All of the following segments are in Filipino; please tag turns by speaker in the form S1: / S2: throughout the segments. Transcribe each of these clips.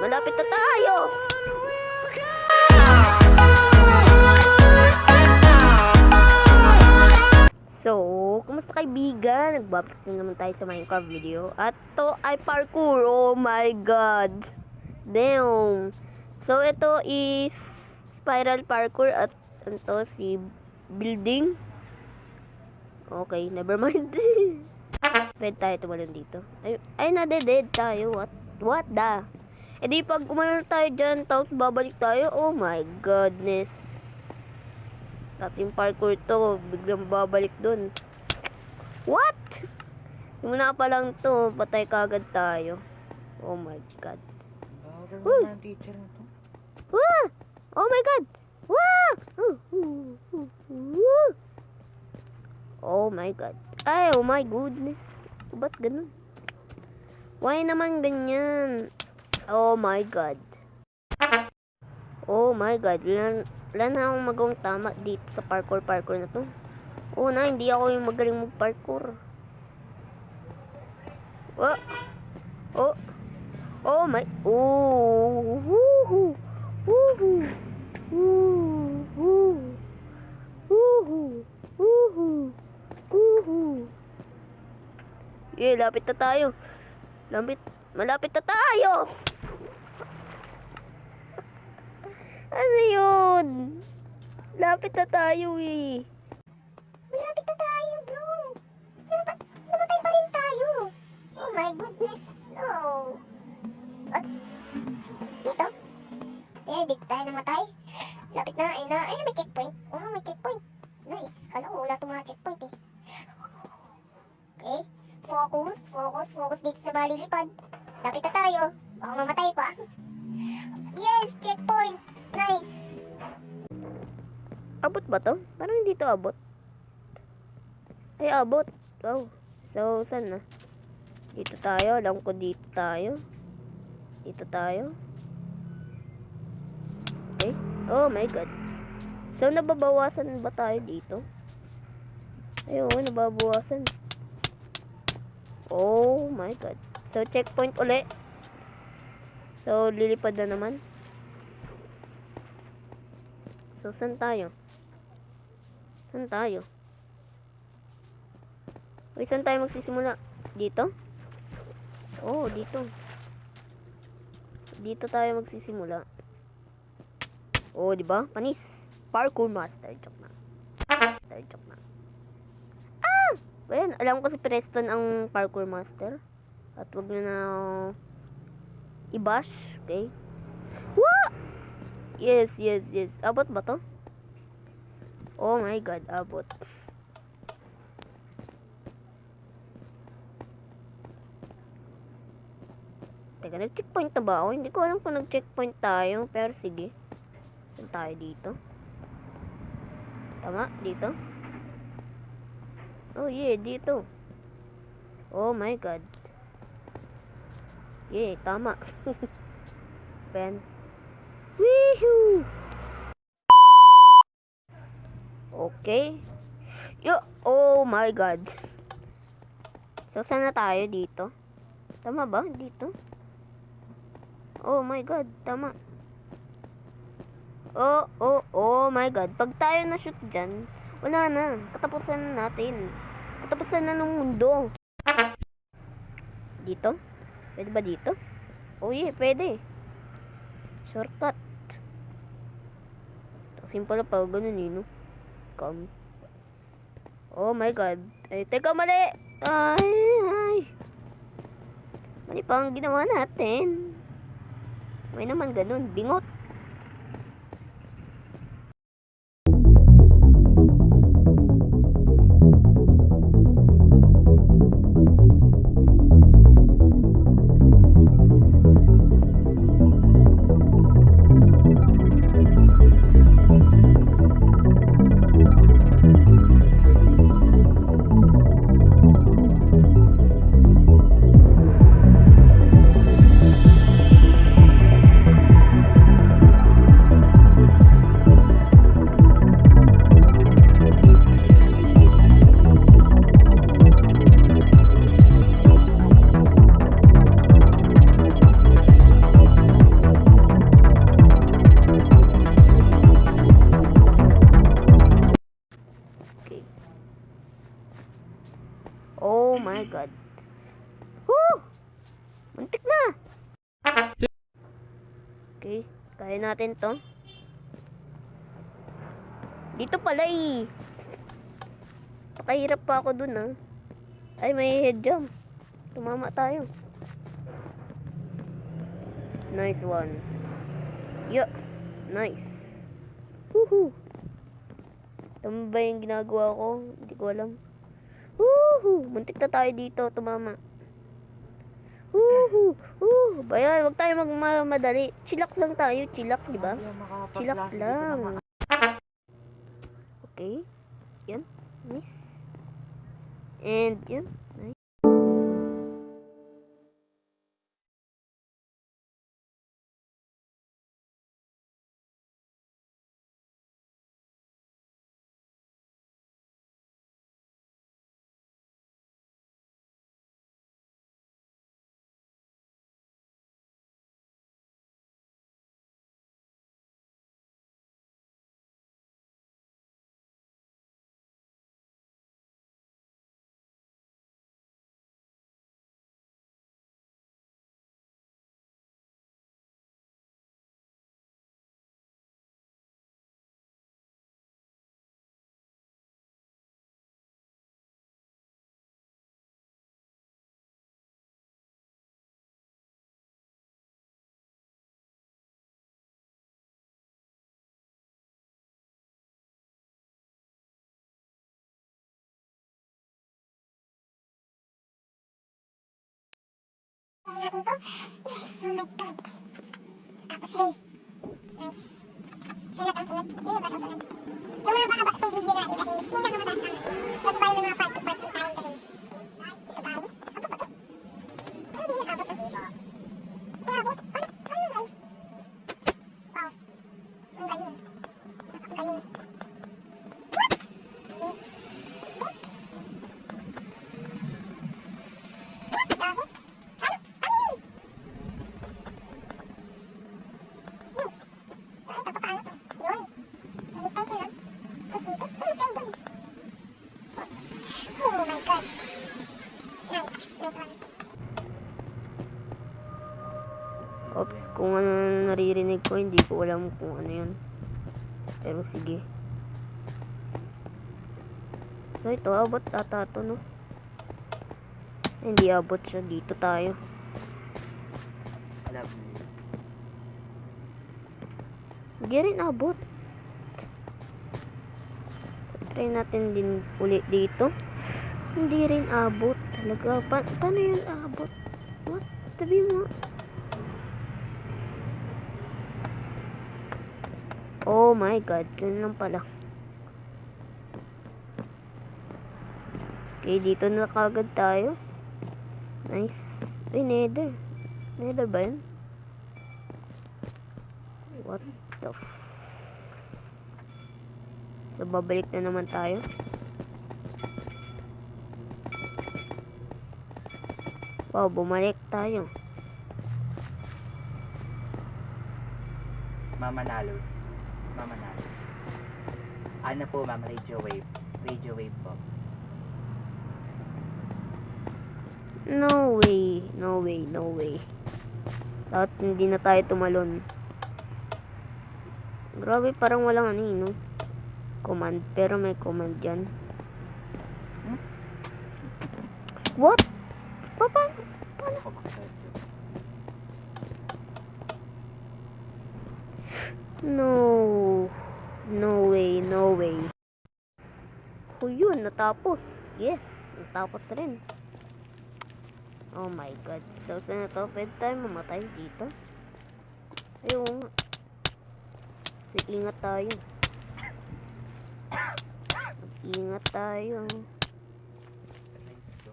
S1: Malapit na tayo. So, kumusta kaibigan? Nagbabalik na naman tayo sa Minecraft video. At to ay parkour. Oh my god. Damn. So, ito is spiral parkour at ito si building. Okay, never mind. Pwede tayo tumalon dito. Ay nade-dead tayo. What the? E di pag umalon tayo dyan, tapos babalik tayo. Oh my goodness. Tapos yung parkour to, biglang babalik dun. What? Muna pa lang to, patay kagad tayo. Oh my god.
S2: Gagawin ng teacher na to.
S1: Wah! Oh my god! Wah! Oh my god. Ay, oh my goodness. Ba't ganun? Why naman ganyan? Oh my god. Oh my god. Wala na akong magawang tama dito sa parkour na to. Oh na, hindi ako yung magaling mag-parkour. Oh. Oh. Oh my. Oh. Woohoo. Woohoo. Woohoo. Woohoo. Woohoo. Woohoo. Yeah, lapit na tayo. Malapit na tayo. Ano yun? Lapit na tayo eh.
S3: Malapit na tayo, bro. Namatay pa rin tayo. Oh my goodness. Oh. What? Dito? Eh, dito tayo namatay. Lapit na, ayun na. Ayun, may checkpoint. Oh, may checkpoint. Nice. Kala ko wala itong mga checkpoint eh. Okay. Focus dito sa balilipad. Lapit na tayo. Baka mamatay pa. Yes, checkpoint. Nice.
S1: Abot ba to? Parang hindi to abot. Ay, abot. Oh. So, saan na? Dito tayo. Alam ko dito tayo. Dito tayo. Okay. Oh my god. So, nababawasan ba tayo dito? Ayun, nababawasan. Oh my god. So, checkpoint uli. So, lilipad na naman. So, saan tayo? Saan tayo? Okay, saan tayo magsisimula? Dito? Oh, dito. Dito tayo magsisimula. Oh, di ba? Panis. Parkour master. Joke na. Joke na. Ah! Ayan, alam ko si Preston ang parkour master. At wag nyo na i-bash. Okay? What? Yes. Abot ba to? Oh my god, abot. Teka, nag-checkpoint na ba ako? Hindi ko alam kung nag-checkpoint tayo. Pero sige. Saan tayo dito? Tama? Dito? Oh yeah, dito. Oh my god. Yeah, tama. Pen. Woohoo! Okay. Oh my god. So, saan na tayo dito? Tama ba? Dito? Oh my god, tama. Oh my god. Pag tayo na-shoot dyan, wala na. Katapusan na natin. Katapusan na ng mundo. Dito? Pwede ba dito? Oh yeah, pwede. Shortcut. Simple pa, ganun yun, no? Come. Oh my god. Ay, teka, mali! Ay. Mali pa ang ginawa natin. May naman ganun, bingot. Okay, kaya natin to. Dito pala eh. Pakahirap pa ako dun ah. Ay, may head jump. Tumama tayo. Nice one. Yeah, nice. Woohoo. Tama ba yung ginagawa ko? Hindi ko alam. Woohoo! Muntik na tayo dito, tumama. Woohoo! Woohoo! Bayan, wag tayo magmamadali. Chillax lang tayo, chillax, di ba? Chillax lang. Okay. Yan. Nice. And yan. Nice. Oops, kung ano naririnig ko, hindi ko alam kung ano yun. Pero sige. So ito, abot ata ito, no? Hindi abot siya. Dito tayo. Hindi rin abot. Try natin din ulit dito. Hindi rin abot. Talaga. Paano yun abot? What? Sabi mo. Oh my god. Ganun lang pala. Okay, dito na kagad tayo. Nice. Ay, nether. Nether ba yun? What the f... So, babalik na naman tayo. Wow, bumalik tayo.
S2: Mama Nalos. Mama Nalos. Ano po, ma'am? Radio wave. Radio wave po.
S1: No way. No way. No way. Dapat hindi na tayo tumalon. Grabe, parang walang ano no? Command. Pero may command dyan. What? Paano? No. No way. No way. Oh, yun. Natapos. Yes. Natapos rin. Oh my god. So, saan na to? Pwede tayo mamatay dito? Ayun. So, ingat tayo. Ingat tayo.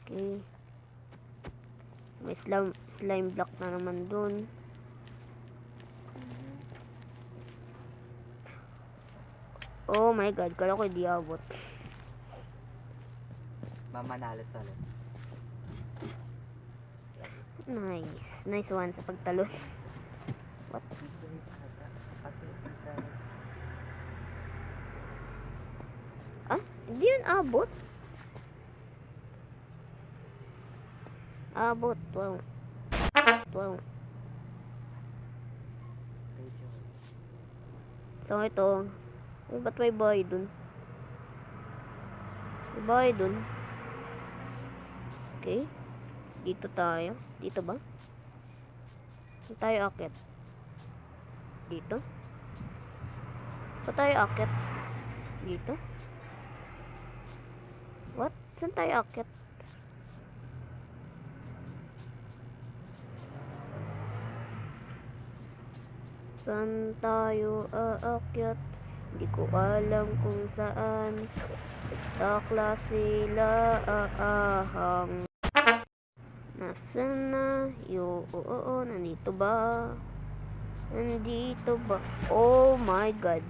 S1: Okay. May slime block na naman dun. Oh my god. Kala ko di abot.
S2: Mama Nalos ulit.
S1: Nice. Nice one sa pagtalon. What? Ah? Hindi yun abot. Abot. Wow. Wow. So, ito. Ay, ba't may bahay dun? May bahay dun. Okay. Dito tayo. Dito ba? Saan tayo akit? Dito? Saan tayo akit? Dito? What? Saan tayo akit? Saan tayo aakyat? Hindi ko alam kung saan. Basta klase laahang. Nasaan na? Oo, nandito ba? Nandito ba? Oh my god.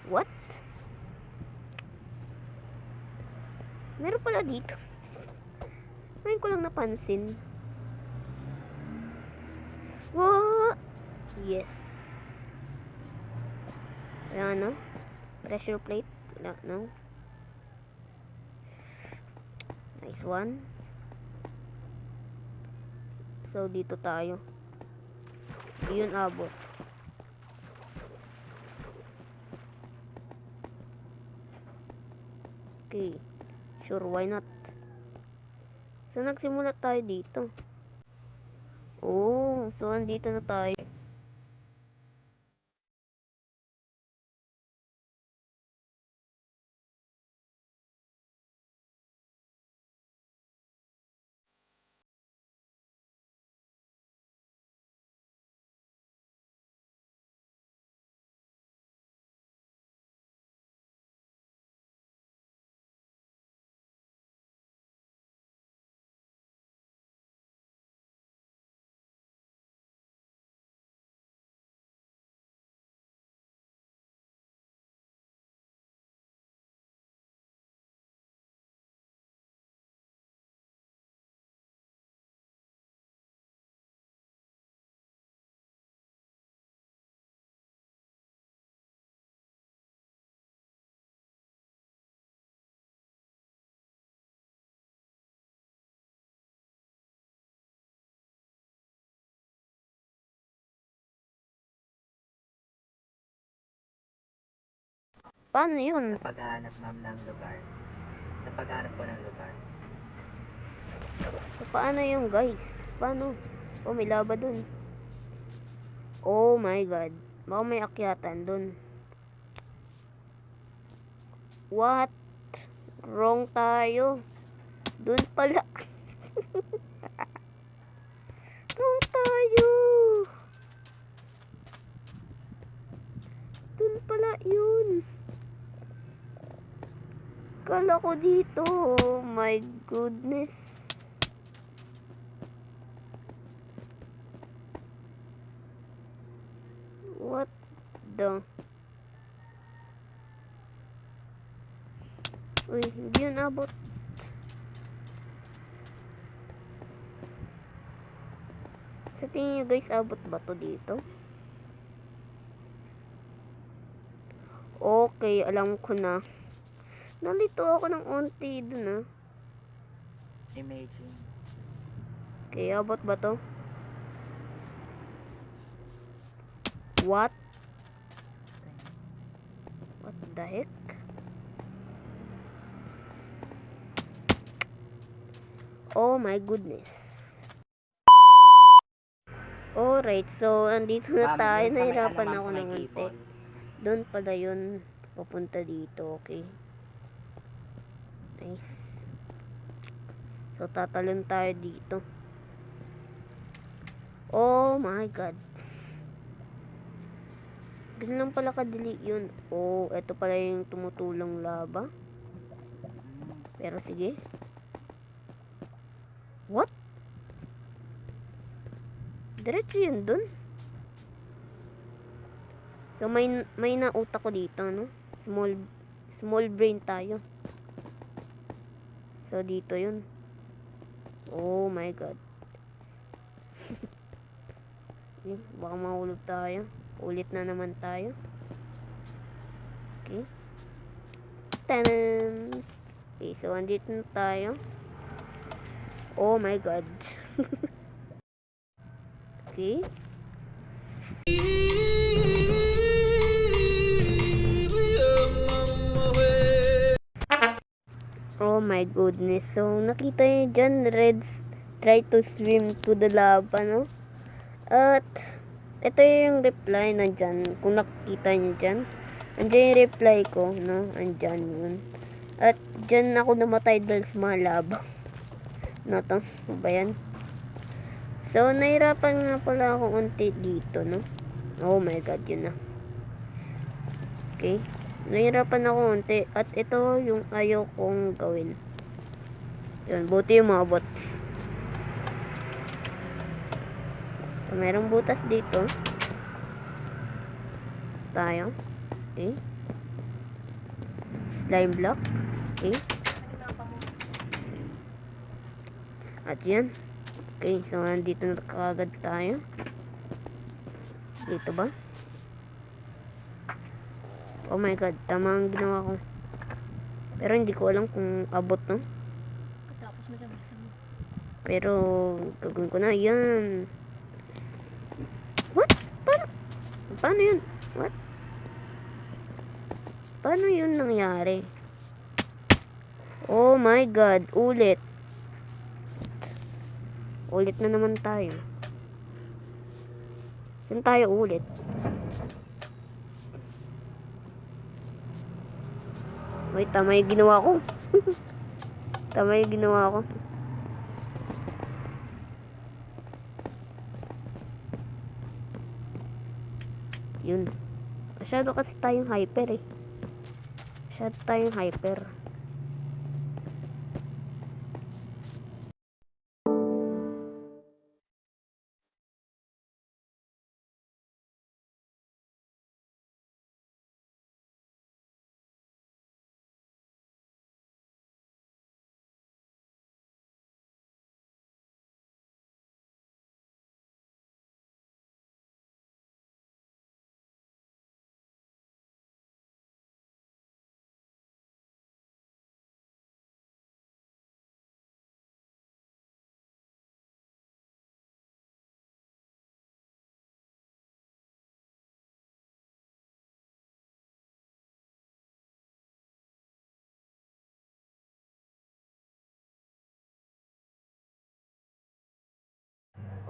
S1: What? Meron pala dito. Ngayon ko lang napansin. What? Yes. Ayan, no? Pressure plate. No. Nice one. So, dito tayo. Yun abot. Okay. Sure, why not? So, nagsimula tayo dito. Oh, so, andito na tayo. Paano yun?
S2: Napaghahanap ma'am ng lugar. Napaghahanap po ng lugar.
S1: So, paano yung guys? Paano? Oh, may lava dun. Oh my god. Baka may akyatan dun. What? Wrong tayo. Dun pala. Wrong tayo. Dun pala yun. Kala ko dito. Oh my goodness. What the? Uy, hindi yun abot. Sa tingin nyo guys, abot ba to dito? Okay, alam ko na. Nalito ako ng onti dun ah.
S2: Imagine.
S1: Okay, abot ba to? What? What the heck? Oh my goodness. Alright, so andito na
S2: Ma'am,
S1: tayo.
S2: yung sa may
S1: Nahirapan
S2: ma'am,
S1: ako
S2: sa may
S1: ng unti.
S2: cable.
S1: Doon pala yun. Papunta dito, okay. Nice. So, tatalon tayo dito. Oh my god. Ganun lang pala kadili yun. Oh, eto pala yung tumutulong lava. Pero sige. What? Diretso yun dun. So, may nautak ko dito, no? Small brain tayo. So, dito yun. Oh my god. Baka mahulog tayo. Ulit na naman tayo. Okay. Tanan! Okay, so andito na tayo. Oh my god. Okay. my goodness. So, nakita nyo dyan, Reds try to swim to the lava, no? At, ito yung reply nandyan. Kung nakikita nyo dyan. Andyan yung reply ko, no? Andyan yun. At, dyan ako namatay dahil sa mga lava. No, to? Ano ba yan? So, nahirapan nga pala ako unti dito, no? Oh my god, yun na. Okay. Nahirapan ako unti. At ito yung ayaw kong gawin. Yun, buti yung mga bot. So, merong butas dito. Tayo. Okay. Slime block. Okay. At yan. Okay, so nandito na kagad tayo. Dito ba? Oh my god, tama ang ginawa ko. Pero hindi ko alam kung abot, no? Pero, gagawin ko na. Yan. What? Paano yun? What? Paano yun nangyari? Oh my god, ulit. Ulit na naman tayo. Saan tayo ulit? Wait, tama yung ginawa ko. Tama yung ginawa ko. Yun. Masyado kasi tayong hyper eh. Masyado tayong hyper.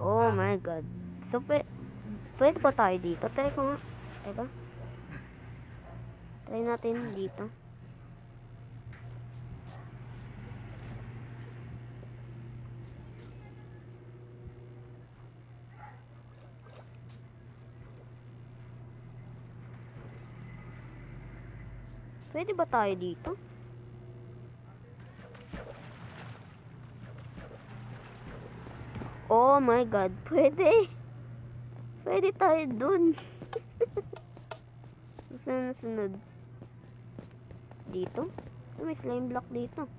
S1: Oh my god. So, pwede pa tayo dito? Try ko nga. Teka. Try natin dito. Pwede ba tayo dito? Oh my god, pwede. Pwede tayo dun. Saan na sunod? Dito? May slime block dito.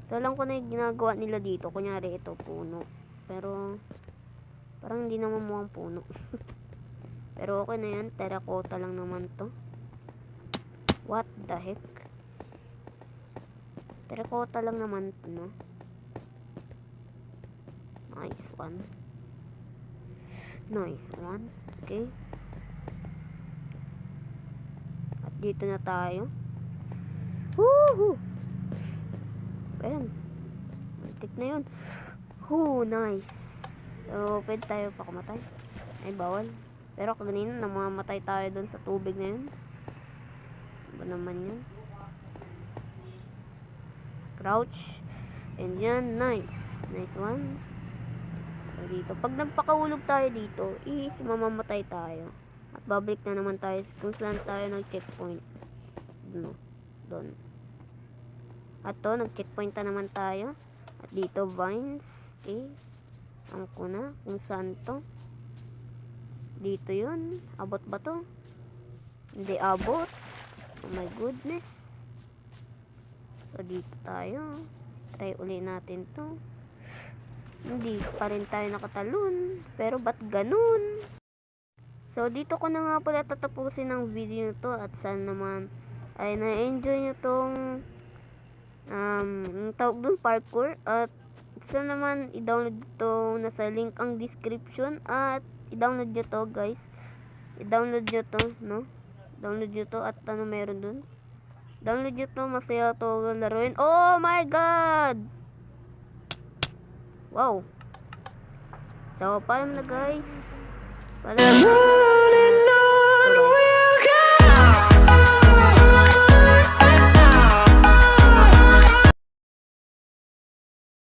S1: So, alam ko na yung ginagawa nila dito. Kunyari, ito, puno. Pero, parang hindi naman mukhang puno. Pero okay na yan. Terracotta lang naman to. What the heck? Terracotta lang naman to, no? Nice one. Nice one. Okay. At dito na tayo. Woohoo! Ayan. Mantik na yun. Woo, nice. So, pwede tayo pakamatay. Ay, bawal. Pero kanina, namamatay tayo dun sa tubig na yun. Ano naman yun? Crouch. And yan, nice. Nice one. So, dito. Pag nagpakahulog tayo dito, mamamatay tayo. At babalik na naman tayo kung saan tayo nag-checkpoint. No. Doon. At to, nag-checkpoint na naman tayo. At dito, vines. Okay. Ang ko na kung saan to. Dito yun. Abot ba to? Hindi abot. Oh my goodness. So, dito tayo. Try uli natin to. Hindi pa rin tayo nakatalon. Pero ba't ganun? So, dito ko na nga pala tatapusin ang video nito. At sana naman ay na-enjoy nyo tong ang tawag dun, parkour. At sana naman i-download to. Nasa link ang description. At i-download nyo to, guys. I-download nyo to, no? Download nyo to. At ano meron dun? Download nyo to, masaya to laruin. Oh my god! Wow. So, paano na guys? Paano